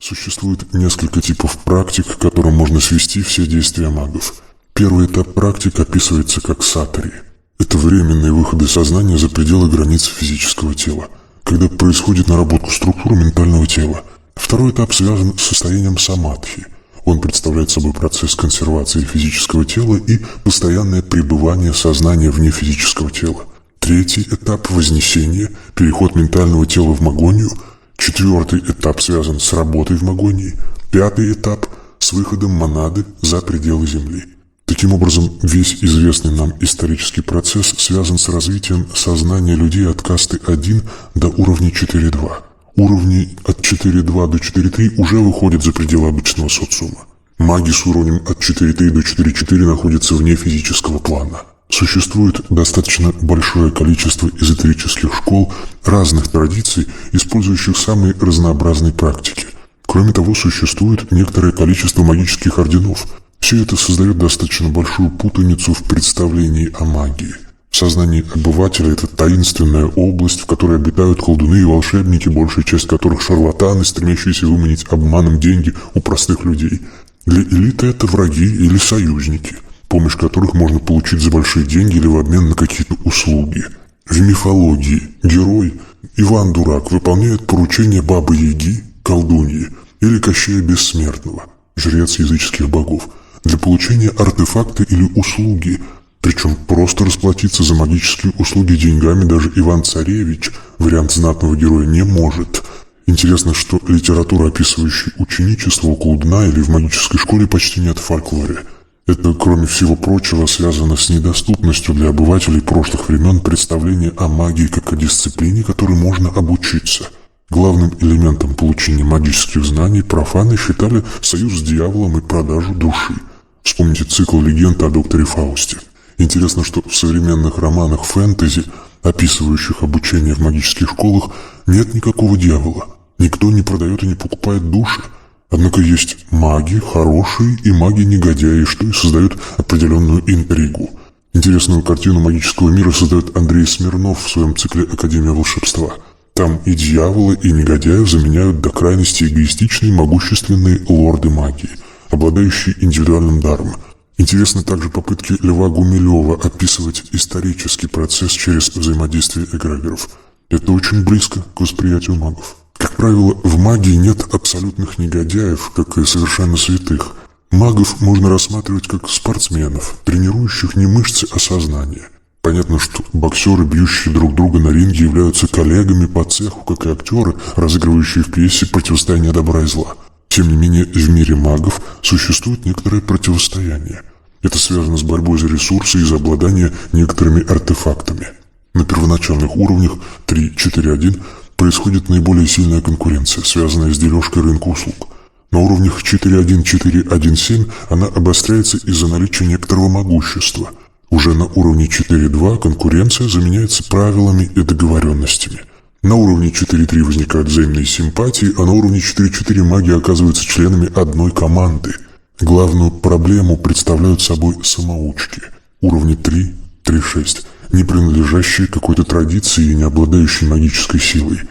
Существует несколько типов практик, к которым можно свести все действия магов. Первый этап практик описывается как сатори. Это временные выходы сознания за пределы границ физического тела, когда происходит наработка структуры ментального тела. Второй этап связан с состоянием самадхи. Он представляет собой процесс консервации физического тела и постоянное пребывание сознания вне физического тела. Третий этап – вознесение, переход ментального тела в магонию. Четвертый этап связан с работой в магонии. Пятый этап – с выходом монады за пределы Земли. Таким образом, весь известный нам исторический процесс связан с развитием сознания людей от касты 1 до уровня 4.2. Уровни от 4.2 до 4.3 уже выходят за пределы обычного социума. Маги с уровнем от 4.3 до 4.4 находятся вне физического плана. Существует достаточно большое количество эзотерических школ разных традиций, использующих самые разнообразные практики. Кроме того, существует некоторое количество магических орденов. Все это создает достаточно большую путаницу в представлении о магии. В сознании обывателя это таинственная область, в которой обитают колдуны и волшебники, большая часть которых шарлатаны, стремящиеся выманить обманом деньги у простых людей. Для элиты это враги или союзники, помощь которых можно получить за большие деньги или в обмен на какие-то услуги. В мифологии герой Иван Дурак выполняет поручения Бабы-Яги, колдуньи, или Кощея Бессмертного, жрец языческих богов, для получения артефакта или услуги. Причем просто расплатиться за магические услуги деньгами даже Иван-Царевич, вариант знатного героя, не может. Интересно, что литература, описывающая ученичество у колдуна или в магической школе, почти нет в фольклоре. Это, кроме всего прочего, связано с недоступностью для обывателей прошлых времен представления о магии как о дисциплине, которой можно обучиться. Главным элементом получения магических знаний профаны считали союз с дьяволом и продажу души. Вспомните цикл легенд о докторе Фаусте. Интересно, что в современных романах фэнтези, описывающих обучение в магических школах, нет никакого дьявола. Никто не продает и не покупает души. Однако есть маги хорошие и маги-негодяи, что и создает определенную интригу. Интересную картину магического мира создает Андрей Смирнов в своем цикле «Академия волшебства». Там и дьявола, и негодяев заменяют до крайности эгоистичные могущественные лорды магии, обладающие индивидуальным даром. Интересны также попытки Льва Гумилева описывать исторический процесс через взаимодействие эгрегоров. Это очень близко к восприятию магов. Как правило, в магии нет абсолютных негодяев, как и совершенно святых. Магов можно рассматривать как спортсменов, тренирующих не мышцы, а сознание. Понятно, что боксеры, бьющие друг друга на ринге, являются коллегами по цеху, как и актеры, разыгрывающие в пьесе противостояние добра и зла. Тем не менее, в мире магов существует некоторое противостояние. Это связано с борьбой за ресурсы и за обладание некоторыми артефактами. На первоначальных уровнях 3, 4, 1 происходит наиболее сильная конкуренция, связанная с дележкой рынка услуг. На уровнях 4.1, 4.1.7 она обостряется из-за наличия некоторого могущества. Уже на уровне 4.2 конкуренция заменяется правилами и договоренностями. На уровне 4.3 возникают взаимные симпатии, а на уровне 4.4 маги оказываются членами одной команды. Главную проблему представляют собой самоучки. Уровни 3, 3.6, не принадлежащие какой-то традиции и не обладающие магической силой.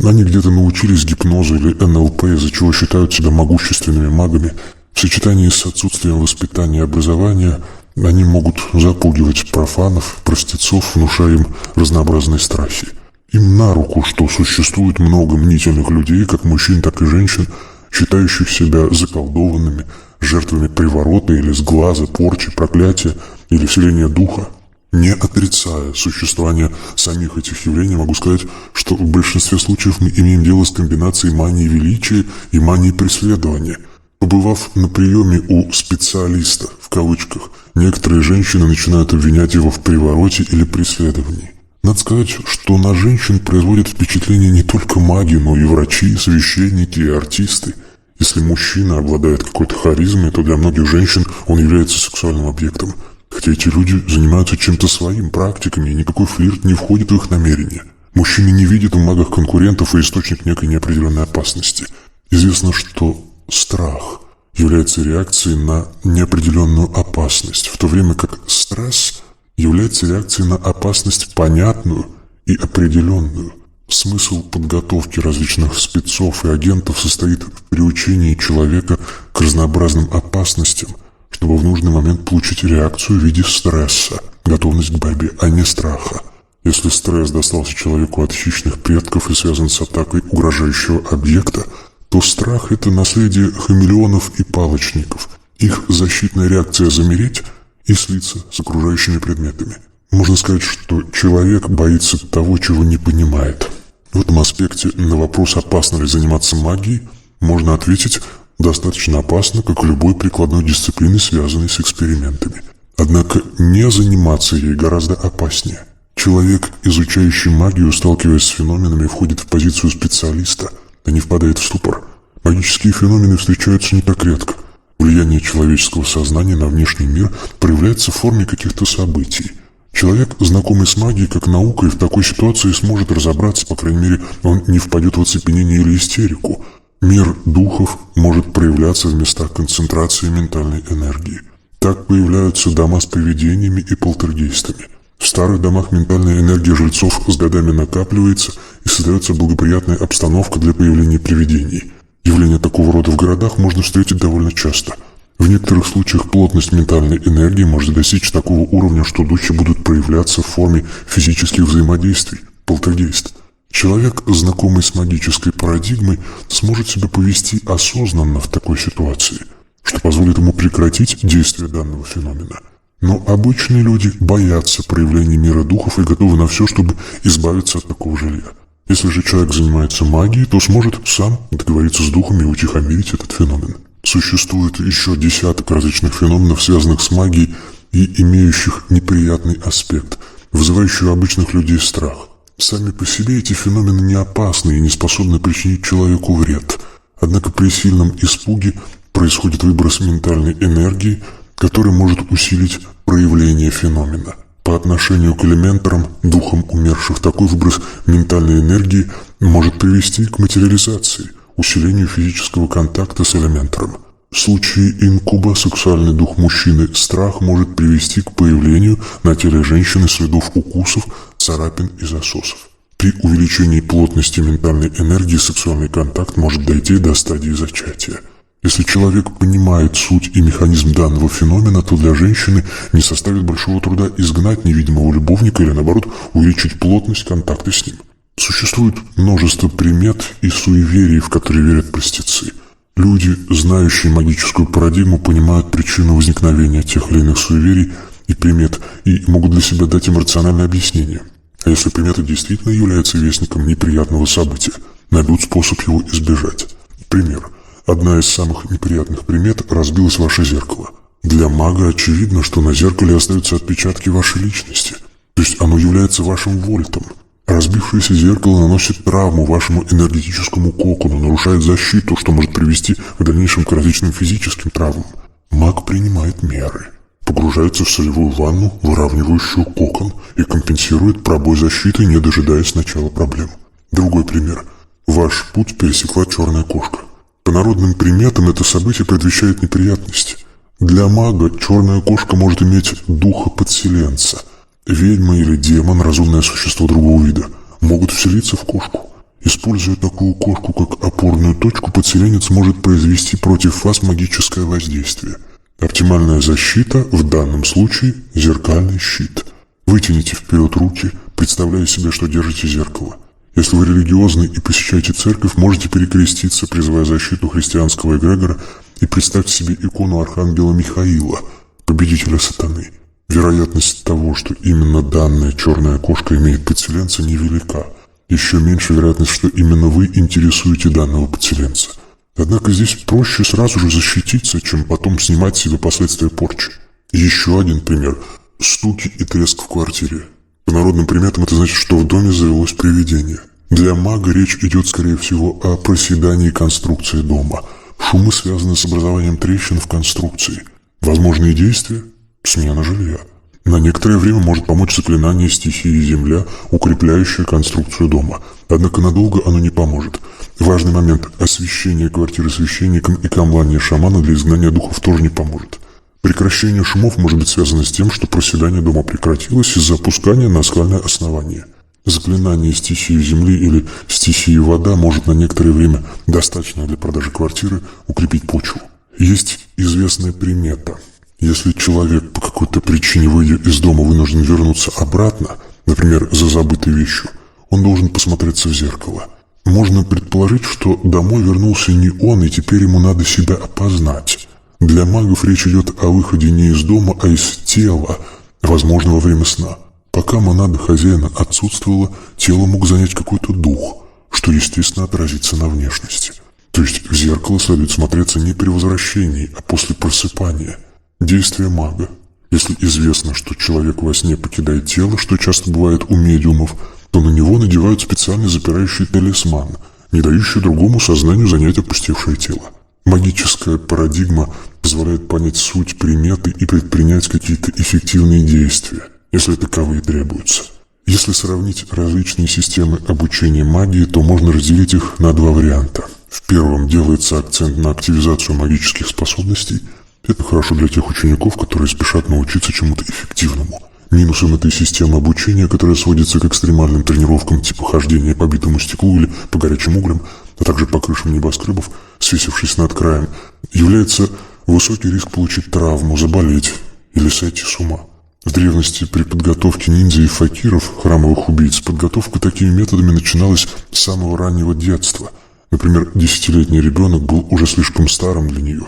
Они где-то научились гипнозу или НЛП, из-за чего считают себя могущественными магами. В сочетании с отсутствием воспитания и образования они могут запугивать профанов, простецов, внушая им разнообразные страхи. Им на руку, что существует много мнительных людей, как мужчин, так и женщин, считающих себя заколдованными, жертвами приворота или сглаза, порчи, проклятия или вселения духа. Не отрицая существование самих этих явлений, могу сказать, что в большинстве случаев мы имеем дело с комбинацией мании величия и мании преследования. Побывав на приеме у «специалиста», в кавычках, некоторые женщины начинают обвинять его в привороте или преследовании. Надо сказать, что на женщин производят впечатление не только маги, но и врачи, священники и артисты. Если мужчина обладает какой-то харизмой, то для многих женщин он является сексуальным объектом. Хотя эти люди занимаются чем-то своим, практиками, и никакой флирт не входит в их намерения. Мужчины не видят в магах конкурентов и источник некой неопределенной опасности. Известно, что страх является реакцией на неопределенную опасность, в то время как стресс является реакцией на опасность понятную и определенную. Смысл подготовки различных спецов и агентов состоит в приучении человека к разнообразным опасностям, чтобы в нужный момент получить реакцию в виде стресса, готовность к борьбе, а не страха. Если стресс достался человеку от хищных предков и связан с атакой угрожающего объекта, то страх – это наследие хамелеонов и палочников. Их защитная реакция – замереть и слиться с окружающими предметами. Можно сказать, что человек боится того, чего не понимает. В этом аспекте на вопрос, опасно ли заниматься магией, можно ответить: достаточно опасно, как и любой прикладной дисциплины, связанной с экспериментами. Однако не заниматься ей гораздо опаснее. Человек, изучающий магию, сталкиваясь с феноменами, входит в позицию специалиста, а не впадает в ступор. Магические феномены встречаются не так редко. Влияние человеческого сознания на внешний мир проявляется в форме каких-то событий. Человек, знакомый с магией как наукой, в такой ситуации сможет разобраться, по крайней мере, он не впадет в оцепенение или истерику. Мир духов может проявляться в местах концентрации ментальной энергии. Так появляются дома с привидениями и полтергейстами. В старых домах ментальная энергия жильцов с годами накапливается и создается благоприятная обстановка для появления привидений. Явление такого рода в городах можно встретить довольно часто. В некоторых случаях плотность ментальной энергии может достичь такого уровня, что духи будут проявляться в форме физических взаимодействий, полтергейст. Человек, знакомый с магической парадигмой, сможет себя повести осознанно в такой ситуации, что позволит ему прекратить действие данного феномена. Но обычные люди боятся проявления мира духов и готовы на все, чтобы избавиться от такого жилья. Если же человек занимается магией, то сможет сам договориться с духами и утихомирить этот феномен. Существует еще десяток различных феноменов, связанных с магией и имеющих неприятный аспект, вызывающий у обычных людей страх. Сами по себе эти феномены не опасны и не способны причинить человеку вред. Однако при сильном испуге происходит выброс ментальной энергии, который может усилить проявление феномена. По отношению к элементарам, духам умерших, такой выброс ментальной энергии может привести к материализации, усилению физического контакта с элементаром. В случае инкуба сексуальный дух мужчины страх может привести к появлению на теле женщины следов укусов, царапин и засосов. При увеличении плотности ментальной энергии сексуальный контакт может дойти до стадии зачатия. Если человек понимает суть и механизм данного феномена, то для женщины не составит большого труда изгнать невидимого любовника или, наоборот, увеличить плотность контакта с ним. Существует множество примет и суеверий, в которые верят простецы. Люди, знающие магическую парадигму, понимают причину возникновения тех или иных суеверий и примет и могут для себя дать им рациональное объяснение. А если примета действительно является вестником неприятного события, найдут способ его избежать. Пример. Одна из самых неприятных примет – разбилось ваше зеркало. Для мага очевидно, что на зеркале остаются отпечатки вашей личности, то есть оно является вашим вольтом. Разбившееся зеркало наносит травму вашему энергетическому кокону, нарушает защиту, что может привести в дальнейшем к различным физическим травмам. Маг принимает меры, погружается в солевую ванну, выравнивающую кокон, и компенсирует пробой защиты, не дожидаясь начала проблем. Другой пример. Ваш путь пересекла черная кошка. По народным приметам это событие предвещает неприятности. Для мага черная кошка может иметь духа подселенца. Ведьма или демон, разумное существо другого вида, могут вселиться в кошку. Используя такую кошку как опорную точку, подселенец может произвести против вас магическое воздействие. Оптимальная защита в данном случае – зеркальный щит. Вытяните вперед руки, представляя себе, что держите зеркало. Если вы религиозный и посещаете церковь, можете перекреститься, призывая защиту христианского эгрегора, и представьте себе икону архангела Михаила, победителя сатаны. Вероятность того, что именно данная черная кошка имеет подселенца, невелика. Еще меньше вероятность, что именно вы интересуете данного подселенца. Однако здесь проще сразу же защититься, чем потом снимать с себя последствия порчи. Еще один пример. Стуки и треск в квартире. По народным приметам это значит, что в доме завелось привидение. Для мага речь идет, скорее всего, о проседании конструкции дома. Шумы связаны с образованием трещин в конструкции. Возможные действия – смена жилья. На некоторое время может помочь заклинание стихии земля, укрепляющее конструкцию дома. Однако надолго оно не поможет. Важный момент – освещение квартиры священником и камлание шамана для изгнания духов тоже не поможет. Прекращение шумов может быть связано с тем, что проседание дома прекратилось из-за опускания на скальное основание. Заклинание стихии земли или стихии вода может на некоторое время, достаточно для продажи квартиры, укрепить почву. Есть известная примета. Если человек по какой-то причине, выйдя из дома, вынужден вернуться обратно, например, за забытой вещью, он должен посмотреться в зеркало. Можно предположить, что домой вернулся не он, и теперь ему надо себя опознать. Для магов речь идет о выходе не из дома, а из тела, возможно, во время сна. Пока монада хозяина отсутствовала, тело мог занять какой-то дух, что, естественно, отразится на внешности. То есть в зеркало следует смотреться не при возвращении, а после просыпания. Действие мага. Если известно, что человек во сне покидает тело, что часто бывает у медиумов, то на него надевают специальный запирающий талисман, не дающий другому сознанию занять опустевшее тело. Магическая парадигма позволяет понять суть приметы и предпринять какие-то эффективные действия, если таковые требуются. Если сравнить различные системы обучения магии, то можно разделить их на два варианта. В первом делается акцент на активизацию магических способностей. Это хорошо для тех учеников, которые спешат научиться чему-то эффективному. Минусом этой системы обучения, которая сводится к экстремальным тренировкам типа хождения по битому стеклу или по горячим углям, а также по крышам небоскребов, свесившись над краем, является высокий риск получить травму, заболеть или сойти с ума. В древности при подготовке ниндзя и факиров, храмовых убийц, подготовка такими методами начиналась с самого раннего детства. Например, 10-летний ребенок был уже слишком старым для нее.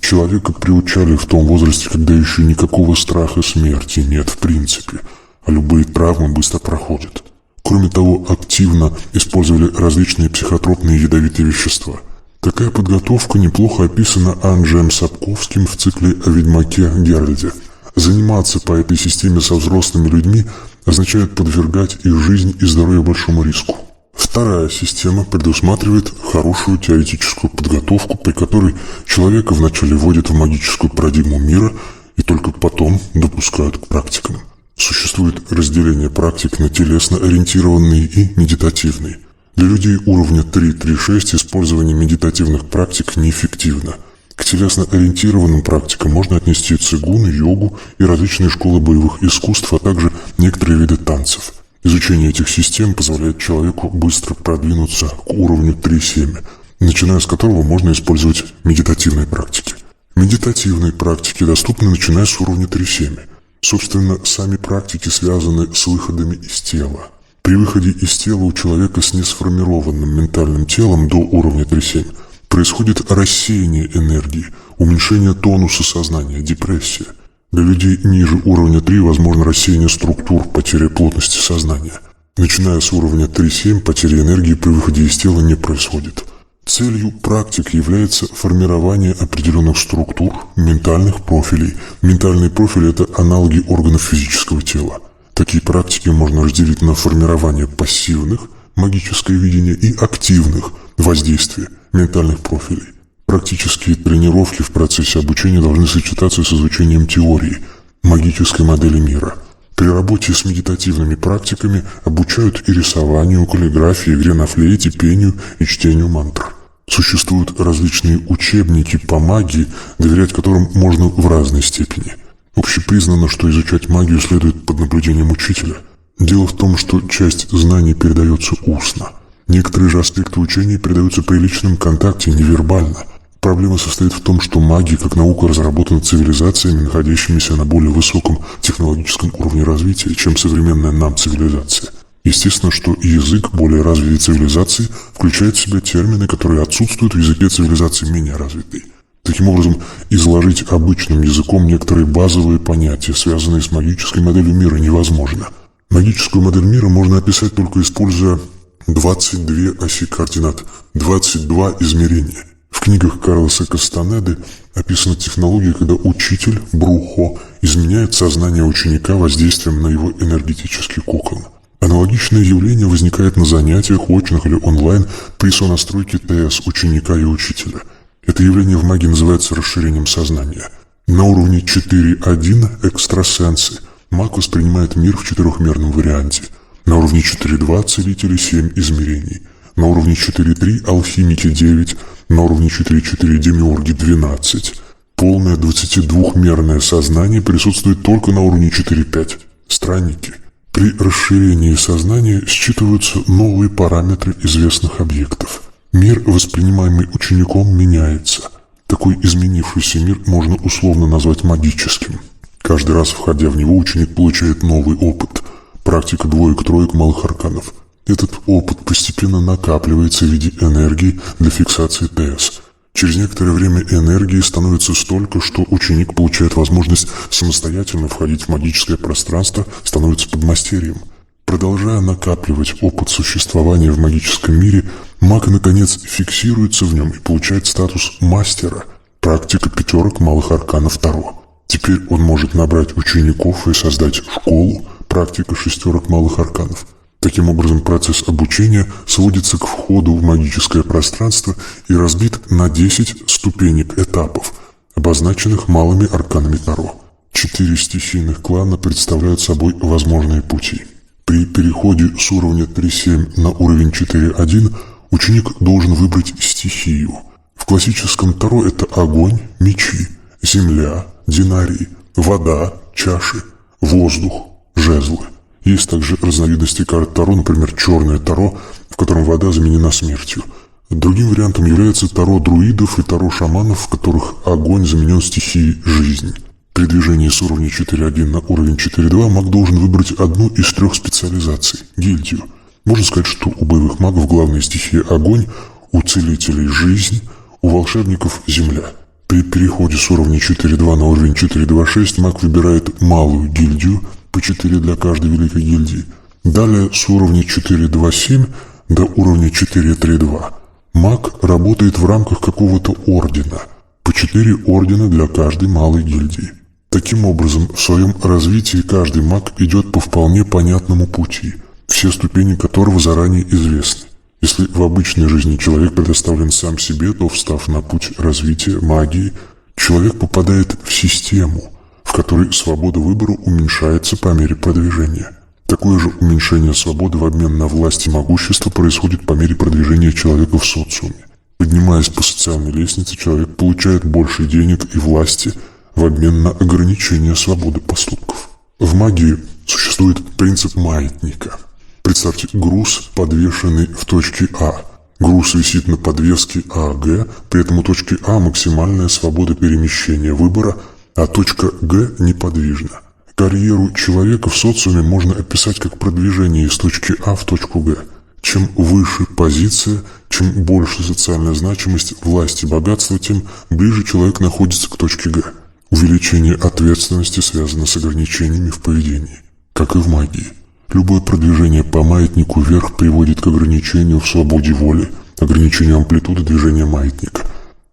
Человека приучали в том возрасте, когда еще никакого страха смерти нет в принципе, а любые травмы быстро проходят. Кроме того, активно использовали различные психотропные ядовитые вещества. Такая подготовка неплохо описана Анджеем Сапковским в цикле о ведьмаке Геральде. Заниматься по этой системе со взрослыми людьми означает подвергать их жизнь и здоровье большому риску. Вторая система предусматривает хорошую теоретическую подготовку, при которой человека вначале вводят в магическую парадигму мира и только потом допускают к практикам. Существует разделение практик на телесно-ориентированные и медитативные. Для людей уровня 3-3-6 использование медитативных практик неэффективно. К телесно-ориентированным практикам можно отнести цигун, йогу и различные школы боевых искусств, а также некоторые виды танцев. Изучение этих систем позволяет человеку быстро продвинуться к уровню 3-7, начиная с которого можно использовать медитативные практики. Медитативные практики доступны, начиная с уровня 3-7. Собственно, сами практики связаны с выходами из тела. При выходе из тела у человека с несформированным ментальным телом до уровня 3-7 происходит рассеяние энергии, уменьшение тонуса сознания, депрессия. Для людей ниже уровня 3 возможно рассеяние структур, потеря плотности сознания. Начиная с уровня 3-7 потеря энергии при выходе из тела не происходит. Целью практик является формирование определенных структур, ментальных профилей. Ментальные профили – это аналоги органов физического тела. Такие практики можно разделить на формирование пассивных, магическое видение, и активных, воздействия, ментальных профилей. Практические тренировки в процессе обучения должны сочетаться с изучением теории, магической модели мира. При работе с медитативными практиками обучают и рисованию, каллиграфии, игре на флейте, пению и чтению мантр. Существуют различные учебники по магии, доверять которым можно в разной степени. Общепризнано, что изучать магию следует под наблюдением учителя. Дело в том, что часть знаний передается устно. Некоторые же аспекты учения передаются при личном контакте, невербально. Проблема состоит в том, что магия как наука разработана цивилизациями, находящимися на более высоком технологическом уровне развития, чем современная нам цивилизация. Естественно, что язык более развитой цивилизации включает в себя термины, которые отсутствуют в языке цивилизации менее развитой. Таким образом, изложить обычным языком некоторые базовые понятия, связанные с магической моделью мира, невозможно. Магическую модель мира можно описать только используя 22 оси координат, 22 измерения. В книгах Карлоса Кастанеды описана технология, когда учитель, Брухо, изменяет сознание ученика воздействием на его энергетический кокон. Аналогичное явление возникает на занятиях, очных или онлайн, при сонастройке ТС ученика и учителя. Это явление в магии называется расширением сознания. На уровне 4.1 экстрасенсы. Маг воспринимает мир в четырехмерном варианте. На уровне 4.2 целители 7 измерений. На уровне 4.3 алхимики 9. На уровне 4.4 демиурги 12. Полное 22-мерное сознание присутствует только на уровне 4.5. Странники. При расширении сознания считываются новые параметры известных объектов. Мир, воспринимаемый учеником, меняется. Такой изменившийся мир можно условно назвать магическим. Каждый раз, входя в него, ученик получает новый опыт. Практика двоек-троек малых арканов. Этот опыт постепенно накапливается в виде энергии для фиксации ТС. Через некоторое время энергии становится столько, что ученик получает возможность самостоятельно входить в магическое пространство, становится подмастерьем. Продолжая накапливать опыт существования в магическом мире, маг, наконец, фиксируется в нем и получает статус мастера, практика пятерок малых арканов Таро. Теперь он может набрать учеников и создать школу, практика шестерок малых арканов. Таким образом, процесс обучения сводится к входу в магическое пространство и разбит на 10 ступенек этапов, обозначенных малыми арканами Таро. 4 стихийных клана представляют собой возможные пути. При переходе с уровня 3.7 на уровень 4.1 ученик должен выбрать стихию. В классическом Таро это огонь, мечи, земля, динарии, вода, чаши, воздух, жезлы. Есть также разновидности карт Таро, например, черное Таро, в котором вода заменена смертью. Другим вариантом является Таро друидов и Таро шаманов, в которых огонь заменен стихией жизнь. При движении с уровня 4.1 на уровень 4.2 маг должен выбрать одну из 3 специализаций – гильдию. Можно сказать, что у боевых магов главная стихия – огонь, у целителей – жизнь, у волшебников – земля. При переходе с уровня 4.2 на уровень 4.2.6 маг выбирает малую гильдию, по 4 для каждой великой гильдии. Далее с уровня 4.2.7 до уровня 4.3.2 маг работает в рамках какого-то ордена, по 4 ордена для каждой малой гильдии. Таким образом, в своем развитии каждый маг идет по вполне понятному пути, все ступени которого заранее известны. Если в обычной жизни человек предоставлен сам себе, то, встав на путь развития магии, человек попадает в систему, в которой свобода выбора уменьшается по мере продвижения. Такое же уменьшение свободы в обмен на власть и могущество происходит по мере продвижения человека в социуме. Поднимаясь по социальной лестнице, человек получает больше денег и власти в обмен на ограничение свободы поступков. В магии существует принцип маятника. Представьте груз, подвешенный в точке А. Груз висит на подвеске АГ, при этом у точки А максимальная свобода перемещения выбора, а точка Г неподвижна. Карьеру человека в социуме можно описать как продвижение из точки А в точку Г. Чем выше позиция, чем больше социальная значимость, власть и богатство, тем ближе человек находится к точке Г. Увеличение ответственности связано с ограничениями в поведении, как и в магии. Любое продвижение по маятнику вверх приводит к ограничению в свободе воли, ограничению амплитуды движения маятника.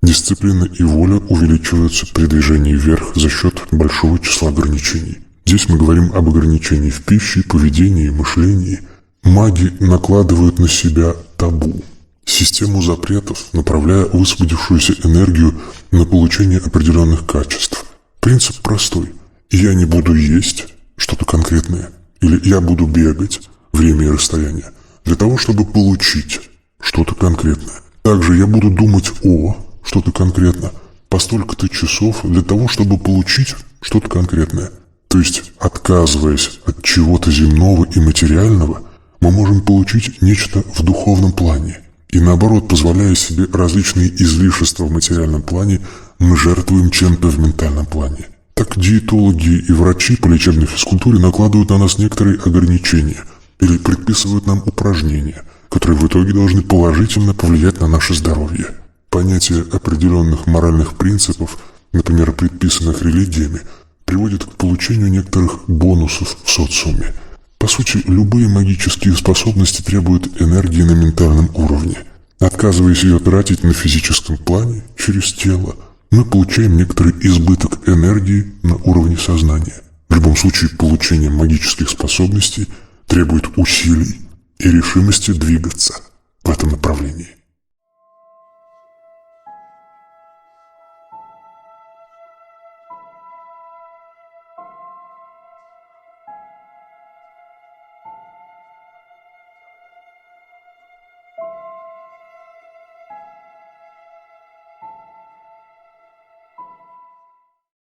Дисциплина и воля увеличиваются при движении вверх за счет большого числа ограничений. Здесь мы говорим об ограничении в пище, поведении, мышлении. Маги накладывают на себя табу, систему запретов, направляя высвободившуюся энергию на получение определенных качеств. Принцип простой. Я не буду есть что-то конкретное, или я буду бегать, время и расстояние, для того, чтобы получить что-то конкретное. Также я буду думать о что-то конкретно по столько-то часов для того, чтобы получить что-то конкретное. То есть, отказываясь от чего-то земного и материального, мы можем получить нечто в духовном плане. И наоборот, позволяя себе различные излишества в материальном плане, мы жертвуем чем-то в ментальном плане. Так диетологи и врачи по лечебной физкультуре накладывают на нас некоторые ограничения или предписывают нам упражнения, которые в итоге должны положительно повлиять на наше здоровье. Понятие определенных моральных принципов, например, предписанных религиями, приводит к получению некоторых бонусов в социуме. По сути, любые магические способности требуют энергии на ментальном уровне. Отказываясь ее тратить на физическом плане, через тело, мы получаем некоторый избыток энергии на уровне сознания. В любом случае, получение магических способностей требует усилий и решимости двигаться в этом направлении.